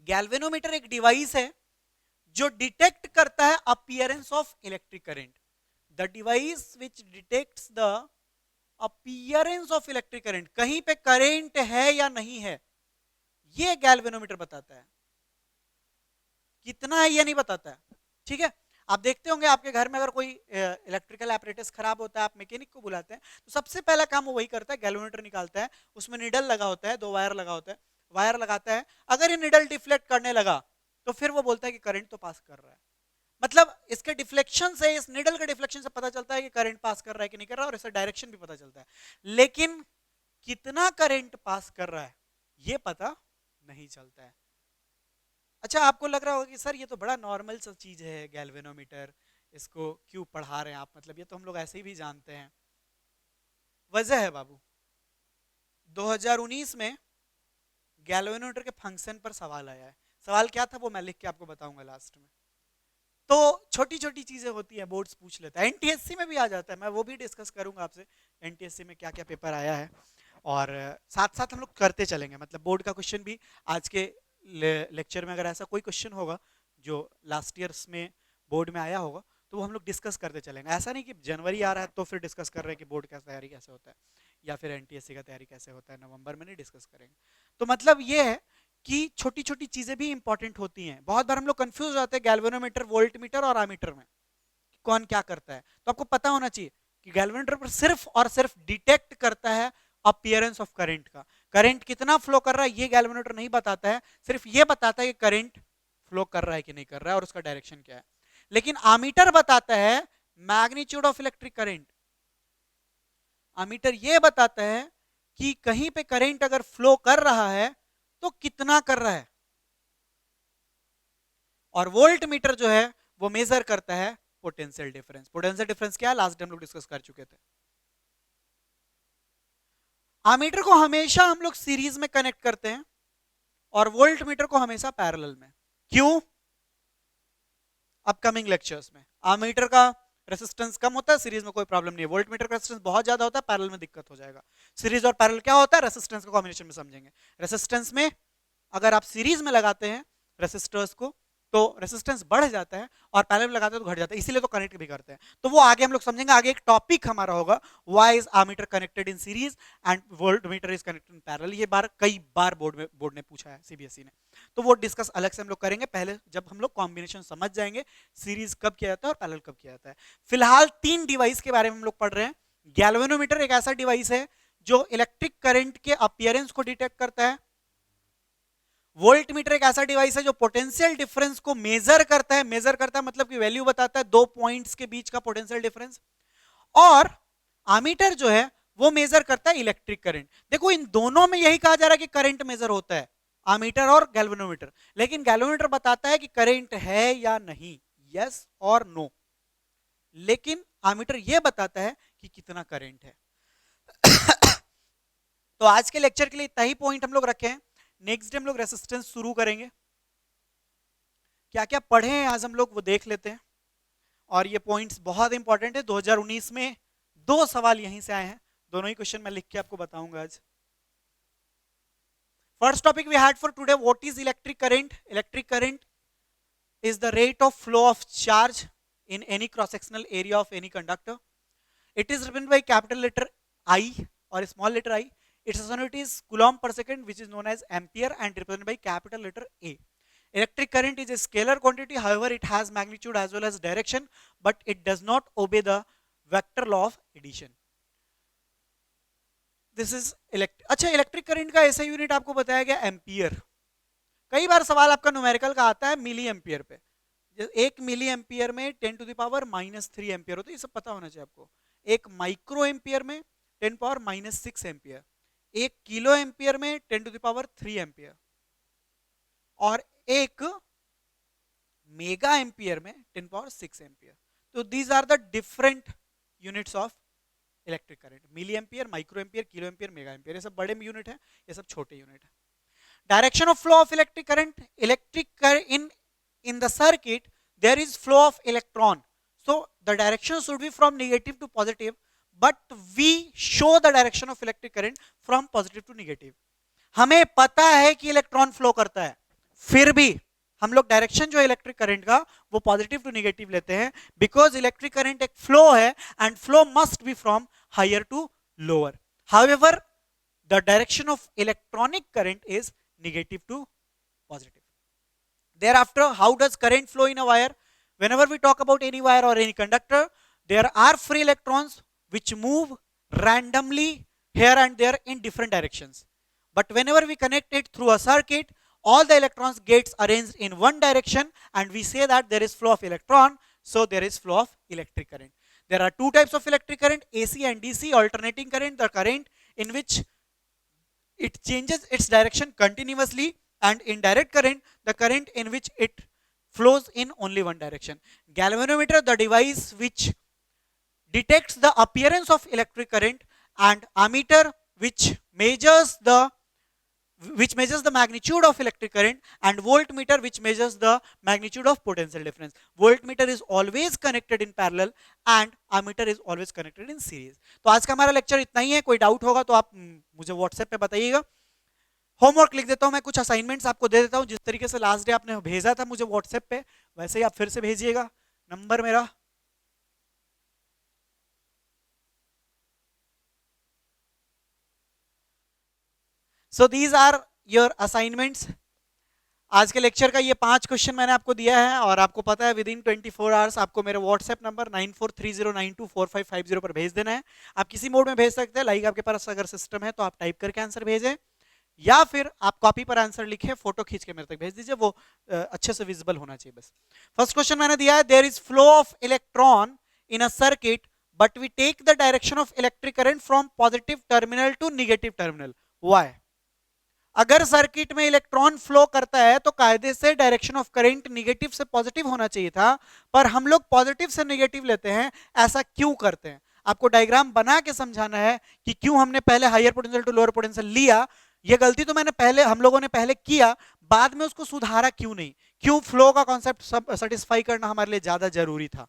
गैल्वेनोमीटर एक डिवाइस है जो डिटेक्ट करता है appearance of electric current. The device which detects the appearance of electric current, कहीं पे करंट है या नहीं है, ये गैल्वेनोमीटर बताता है। कितना है ये नहीं बताता है, ठीक है। आप देखते होंगे आपके घर में अगर कोई इलेक्ट्रिकल एपरेटस खराब होता है, आप मैकेनिक को बुलाते हैं, तो सबसे पहला काम वो वही करता है, गैल्वेनोमीटर निकालता है, उसमें निडल लगा होता है, दो वायर लगा होता है, वायर लगाता है, अगर ये निडल डिफ्लेक्ट करने लगा तो फिर वो बोलता है कि करंट तो पास कर रहा है। मतलब इसके डिफ्लेक्शन से, इस निडल के डिफ्लेक्शन से पता चलता है कि करंट पास कर रहा है कि नहीं कर रहा है, और इसका डायरेक्शन भी पता चलता है। लेकिन कितना करंट पास कर रहा है ये पता नहीं चलता है। अच्छा, आपको लग रहा होगा कि सर ये तो बड़ा नॉर्मल सा चीज है गैल्वेनोमीटर, इसको क्यों पढ़ा रहे हैं आप, मतलब ये तो हम लोग ऐसे ही भी जानते हैं। वजह है बाबू, 2019 में गैल्वेनोमीटर के फंक्शन पर सवाल आया है। सवाल क्या था वो मैं लिख के आपको बताऊंगा लास्ट में। तो छोटी छोटी चीजें होती है, बोर्ड्स पूछ लेता है, एनटीएससी में भी आ जाता है, मैं वो भी डिस्कस करूंगा आपसे एनटीएससी में क्या क्या पेपर आया है, और साथ साथ हम लोग करते चलेंगे। मतलब बोर्ड का क्वेश्चन भी आज के लेक्चर में अगर ऐसा कोई क्वेश्चन होगा जो लास्ट ईयर्स में बोर्ड में आया होगा तो वो हम लोग डिस्कस करते चलेंगे। ऐसा नहीं कि जनवरी आ रहा है तो फिर डिस्कस कर रहे हैं कि बोर्ड का तैयारी कैसे होता है या फिर एनटीएससी का तैयारी कैसे होता है, नवंबर में नहीं डिस्कस करेंगे। तो मतलब ये है कि छोटी छोटी चीजें भी इंपॉर्टेंट होती हैं। बहुत बार हम लोग कंफ्यूज हो जाते हैं गैल्वेनोमीटर, वोल्टमीटर और आमीटर में कौन क्या करता है। तो आपको पता होना चाहिए कि गैल्वेनोमीटर पर सिर्फ और सिर्फ डिटेक्ट करता है अपीयरेंस ऑफ करंट का, करंट कितना फ्लो कर रहा है ये गैल्वेनोमीटर नहीं बताता है, सिर्फ ये बताता है कि करंट फ्लो कर रहा है कि नहीं कर रहा है और उसका डायरेक्शन क्या है। लेकिन आमीटर बताता है magnitude of electric current. Ammeter ये बताता है कि कहीं पे करंट अगर फ्लो कर रहा है तो कितना कर रहा है। और वोल्ट मीटर जो है वो मेजर करता है पोटेंशियल डिफरेंस। पोटेंशियल डिफरेंस क्या है लास्ट टाइम लोग डिस्कस कर चुके थे। आमीटर को हमेशा हम लोग सीरीज में कनेक्ट करते हैं और वोल्ट मीटर को हमेशा पैरेलल में। क्यों? अपकमिंग लेक्चर्स में। आमीटर का रेसिस्टेंस कम होता है, सीरीज में कोई प्रॉब्लम नहीं है। वोल्ट मीटर का रेसिस्टेंस बहुत ज्यादा होता है, पैरेलल में दिक्कत हो जाएगा। सीरीज और पैरेलल क्या होता है, रेसिस्टेंस का कॉम्बिनेशन में समझेंगे। रेसिस्टेंस में अगर आप सीरीज में लगाते हैं रेसिस्टर्स को तो रेसिस्टेंस बढ़ जाता है और पैरेलल में लगाते हैं तो घट जाता है, इसीलिए तो कनेक्ट भी करते हैं। तो वो आगे हम लोग समझेंगे। आगे एक टॉपिक हमारा होगा why is ammeter connected in series and voltmeter is connected in parallel. ये कई बार बोर्ड ने पूछा है, सीबीएसई ने। तो वो डिस्कस अलग से हम लोग करेंगे, पहले जब हम लोग कॉम्बिनेशन समझ जाएंगे, सीरीज कब किया जाता है और पैरेलल कब किया जाता है। फिलहाल 3 डिवाइस के बारे में हम लोग पढ़ रहे हैं। गैल्वेनोमीटर एक ऐसा डिवाइस है जो इलेक्ट्रिक करंट के अपीयरेंस को डिटेक्ट करता है। वोल्ट मीटर एक ऐसा डिवाइस है जो पोटेंशियल डिफरेंस को मेजर करता है। मेजर करता है मतलब कि वैल्यू बताता है दो पॉइंट्स के बीच का पोटेंशियल डिफरेंस। और आमीटर जो है वो मेजर करता है इलेक्ट्रिक करंट। देखो इन दोनों में यही कहा जा रहा है कि करंट मेजर होता है, आमीटर और गैल्वेनोमीटर। लेकिन गैल्वेनोमीटर बताता है कि करंट है या नहीं, यस और नो। लेकिन आमीटर यह बताता है कि कितना करंट है। तो आज के लेक्चर के लिए इतना ही पॉइंट हम लोग रखे हैं। नेक्स्ट डे हम लोग रेसिस्टेंस शुरू करेंगे। क्या क्या पढ़े हैं आज हम लोग वो देख लेते हैं। और ये पॉइंट्स बहुत इंपॉर्टेंट है। 2019 में 2 सवाल यहीं से आए हैं, दोनों ही क्वेश्चन मैं लिख के आपको बताऊंगा आज। First topic we had for today, what is electric current. Electric current is the rate of flow of charge in any cross-sectional area of any conductor. It is written by capital letter I or small letter I. Its unit is coulomb per second, which is known as ampere, and represented by capital letter A. Electric current is a scalar quantity, however it has magnitude as well as direction, but it does not obey the vector law of addition. This is अच्छा, electric current का ऐसा unit आपको बताया गया ampere. कई बार सवाल आपका numerical का आता है मिली एम्पियर पे। 1 मिली एम्पियर में 10 टू द पावर -3 एम्पियर होता है, ये सब पता होना चाहिए आपको। 1 माइक्रो एम्पियर में 10 पावर -6 एम्पियर, 1 किलो एम्पियर में 10 टू द पावर 3 एम्पियर, और 1 मेगा एम्पियर में 10 पावर 6 एम्पियर। तो these are the different units of electric current. Milli ampere, micro ampere, kilo ampere, mega ampere, ये सब बड़े यूनिट है, ये सब छोटे यूनिट है। Direction of flow of electric current. In the circuit there is flow of electron, so the direction should be from negative to positive, but we show the direction of electric current from positive to negative. हमें पता है कि electron flow करता है, फिर भी हम लोग डायरेक्शन जो है इलेक्ट्रिक करंट का वो पॉजिटिव टू नेगेटिव लेते हैं, बिकॉज इलेक्ट्रिक करंट एक फ्लो है and flow must be from higher to lower. However the direction of electronic current is negative to positive. Thereafter, how does current flow in a wire? Whenever we talk about any wire or any conductor, there are free electrons which move randomly here and there in different directions. But whenever we connect it through a circuit, all the electrons gets arranged in one direction and we say that there is flow of electron, so there is flow of electric current. There are 2 types of electric current, AC and DC. Alternating current, the current in which it changes its direction continuously, and indirect current, the current in which it flows in only one direction. Galvanometer, the device which detects the appearance of electric current, and ammeter which measures the magnitude of electric current, and voltmeter which measures the magnitude of potential difference. Voltmeter is always connected in parallel and ammeter is always connected in series. तो आज का हमारा lecture इतना ही है. कोई doubt होगा तो आप मुझे व्हाट्सएप पे बताइएगा. होमवर्क लिख देता हूं मैं, कुछ असाइनमेंट्स आपको दे देता हूं. जिस तरीके से लास्ट डे आपने भेजा था मुझे व्हाट्सएप पे, वैसे ही आप फिर से भेजिएगा. नंबर मेरा so these are your assignments. आज के लेक्चर का ये 5 क्वेश्चन मैंने आपको दिया है और आपको पता है विद इन 24 आवर्स आपको मेरे व्हाट्सएप नंबर 9430924550 पर भेज देना है. आप किसी मोड में भेज सकते हैं, लाइक आपके पास अगर सिस्टम है तो आप टाइप करके आंसर भेजें, या फिर आप कॉपी पर आंसर लिखे फोटो खींच के मेरे तक भेज दीजिए. वो अच्छे से विजिबल होना चाहिए बस. फर्स्ट क्वेश्चन मैंने दिया है, there is flow of electron in a circuit but we take the direction of electric current from positive terminal to negative terminal. Why? अगर सर्किट में इलेक्ट्रॉन फ्लो करता है तो कायदे से डायरेक्शन ऑफ करंट निगेटिव से पॉजिटिव होना चाहिए था, पर हम लोग पॉजिटिव से नेगेटिव लेते हैं. ऐसा क्यों करते हैं? आपको डायग्राम बना के समझाना है कि क्यों हमने पहले higher potential to lower potential लिया. ये गलती तो हम लोगों ने पहले किया, बाद में उसको सुधारा क्यों नहीं? क्यों फ्लो का कॉन्सेप्ट सेटिस्फाई करना हमारे लिए ज्यादा जरूरी था.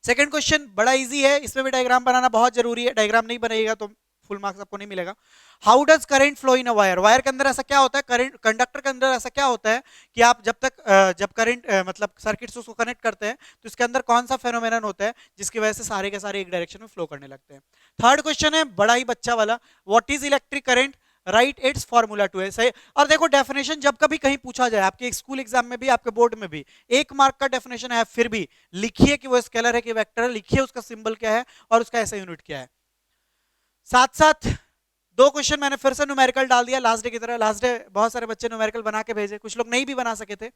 सेकंड क्वेश्चन बड़ा इजी है, इसमें भी डायग्राम बनाना बहुत जरूरी है. डायग्राम नहीं बनेगा तो फुल मार्क्स आपको नहीं मिलेगा. How does current flow in a wire? Wire के अंदर ऐसा क्या होता है, करंट कंडक्टर के अंदर ऐसा क्या होता है कि आप जब करंट मतलब सर्किट से उसको कनेक्ट करते हैं तो इसके अंदर कौन सा फेनोमेनन होता है जिसकी वजह से सारे के सारे एक डायरेक्शन में फ्लो करने लगते हैं. थर्ड क्वेश्चन है बड़ा ही बच्चा वाला, what is electric current, write its formula too. है और देखो डेफिनेशन जब कभी कहीं पूछा जाए, आपके स्कूल एग्जाम में भी आपके बोर्ड में भी 1 मार्क का डेफिनेशन है, फिर भी लिखिए कि वो स्केलर है कि वेक्टर है, लिखिए उसका सिंबल क्या है और उसका ऐसा यूनिट क्या है. साथ साथ 2 क्वेश्चन मैंने फिर से न्यूमेरिकल डाल दिया लास्ट डे की तरह. लास्ट डे बहुत सारे बच्चे न्यूमेरिकल बना के भेजे, कुछ लोग नहीं भी बना सके थे.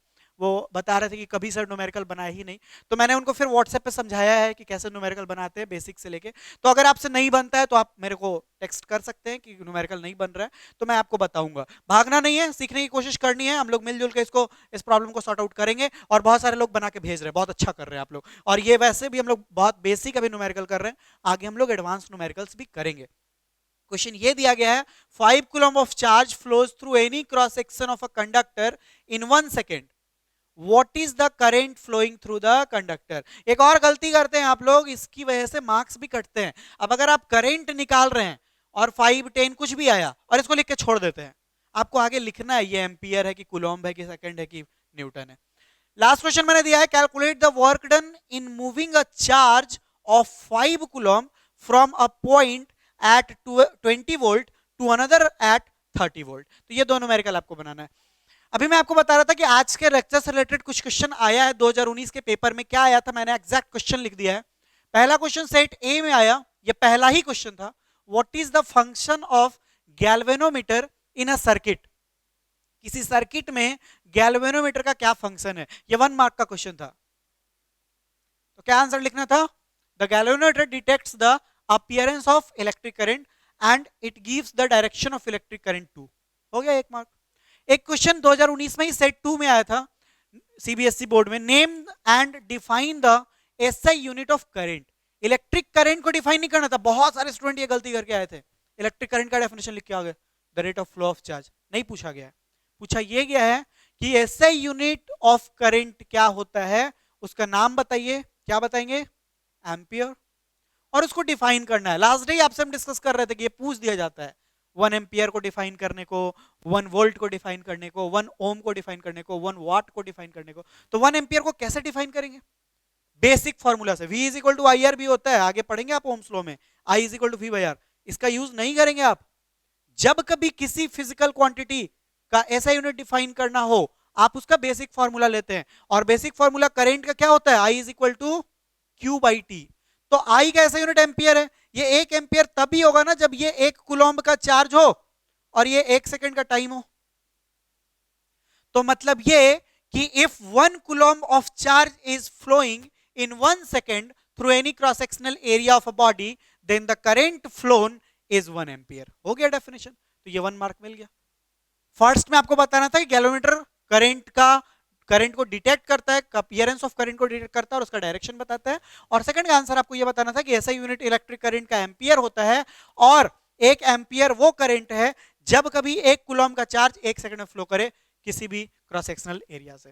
वो बता रहे थे कि कभी सर न्यूमेरिकल बनाए ही नहीं, तो मैंने उनको फिर व्हाट्सएप पे समझाया है कि कैसे न्यूमेरिकल बनाते हैं बेसिक से लेके. तो अगर आपसे नहीं बनता है तो आप मेरे को टेक्स्ट कर सकते हैं कि न्यूमेरिकल नहीं बन रहा है, तो मैं आपको बताऊंगा. भागना नहीं है, सीखने की कोशिश करनी है. हम लोग मिलजुल के इस प्रॉब्लम को सॉर्ट आउट करेंगे. और बहुत सारे लोग बना के भेज रहे हैं, बहुत अच्छा कर रहे हैं आप लोग. और ये वैसे भी हम लोग बहुत बेसिक अभी न्यूमेरिकल कर रहे हैं, आगे हम लोग एडवांस न्यूमेरिकल्स भी करेंगे. क्वेश्चन ये दिया गया है, 5 coulomb of charge flows through any cross section of a conductor in 1 second. What is the current flowing through the conductor? एक और गलती करते हैं आप लोग, इसकी वजह से मार्क्स भी कटते हैं. अब अगर आप करंट निकाल रहे हैं और 5, 10 कुछ भी आया और इसको लिख के छोड़ देते हैं, आपको आगे लिखना है ये एम्पियर है कि कूलम है कि सेकंड है कि न्यूटन है. लास्ट क्वेश्चन मैंने दिया है, calculate the work done in moving a charge of 5 coulomb from a point at 20 volt to another at 30 volt. तो ये दोनों न्यूमेरिकल आपको बनाना है. अभी मैं आपको बता रहा था कि आज के लेक्चर से रिलेटेड कुछ क्वेश्चन आया है 2019 के पेपर में. क्या आया था, मैंने एग्जैक्ट क्वेश्चन लिख दिया है. पहला क्वेश्चन सेट ए में आया, ये पहला ही क्वेश्चन था, what is the function of galvanometer in a circuit. किसी सर्किट में गैल्वेनोमीटर का क्या फंक्शन है, ये 1 मार्क का क्वेश्चन था. तो क्या आंसर लिखना था, the galvanometer detects the appearance of electric current and it gives the direction of electric current too. हो गया 1 मार्क. एक क्वेश्चन 2019 में ही सेट 2 में आया था सीबीएसई बोर्ड में, name and define the SI unit of current. Electric current को define नहीं करना था, बहुत सारे स्टूडेंट ये गलती करके आए थे. इलेक्ट्रिक करंट का डेफिनेशन लिख के आ गए, the rate of flow of charge. नहीं पूछा गया है, पूछा ये गया है कि एसआई यूनिट ऑफ करंट क्या होता है, उसका नाम बताइए. क्या बताएंगे, एम्पियर, और उसको डिफाइन करना है. लास्ट डे आपसे हम डिस्कस कर रहे थे कि ये पूछ दिया जाता है 1 एम्पियर को डिफाइन करने को, 1 वोल्ट को डिफाइन करने को, 1 ओम को डिफाइन करने को, 1 वाट को डिफाइन करने को. तो 1 एम्पियर को कैसे डिफाइन करेंगे, बेसिक फॉर्मूला से. V is equal to I R भी होता है, आगे पढ़ेंगे आप ओम्स लॉ में. I is equal to V by R. इसका यूज नहीं करेंगे आप. जब कभी किसी फिजिकल क्वांटिटी का ऐसा यूनिट डिफाइन करना हो, आप उसका बेसिक फॉर्मूला लेते हैं. और बेसिक फॉर्मूला करंट का क्या होता है, I is equal to Q by T. तो आई का ऐसा यूनिट एम्पियर है. ये 1 एम्पियर तभी होगा ना जब ये 1 कूलम का चार्ज हो और ये 1 सेकंड का टाइम हो. तो मतलब ये कि if 1 coulomb of charge is flowing in 1 second through any cross sectional area of a body, then the current flown is 1 ampere. हो गया डेफिनेशन. तो ये 1 मार्क मिल गया. फर्स्ट में आपको बताना था कि गैल्वेनोमीटर करंट का करंट को डिटेक्ट करता है, अपीयरेंस ऑफ करंट को डिटेक्ट करता है और उसका डायरेक्शन बताता है। और सेकंड का आंसर आपको ये बताना था कि ऐसा यूनिट इलेक्ट्रिक करंट का एम्पियर होता है, और एक एम्पियर वो करंट है जब कभी एक कूलम का चार्ज 1 सेकंड में फ्लो करे किसी भी क्रॉस सेक्शनल एरिया से।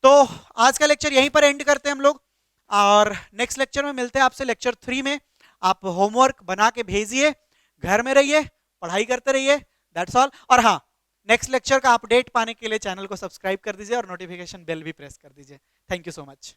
तो आज का लेक्चर यहीं पर एंड करते हैं हम लोग, और नेक्स्ट लेक्चर में मिलते हैं आपसे लेक्चर 3 में। आप होमवर्क बना के भेजिए, घर में रहिए, पढ़ाई करते रहिए, दैट्स ऑल। और हाँ, नेक्स्ट लेक्चर का अपडेट पाने के लिए चैनल को सब्सक्राइब कर दीजिए और नोटिफिकेशन बेल भी प्रेस कर दीजिए। Thank you so much.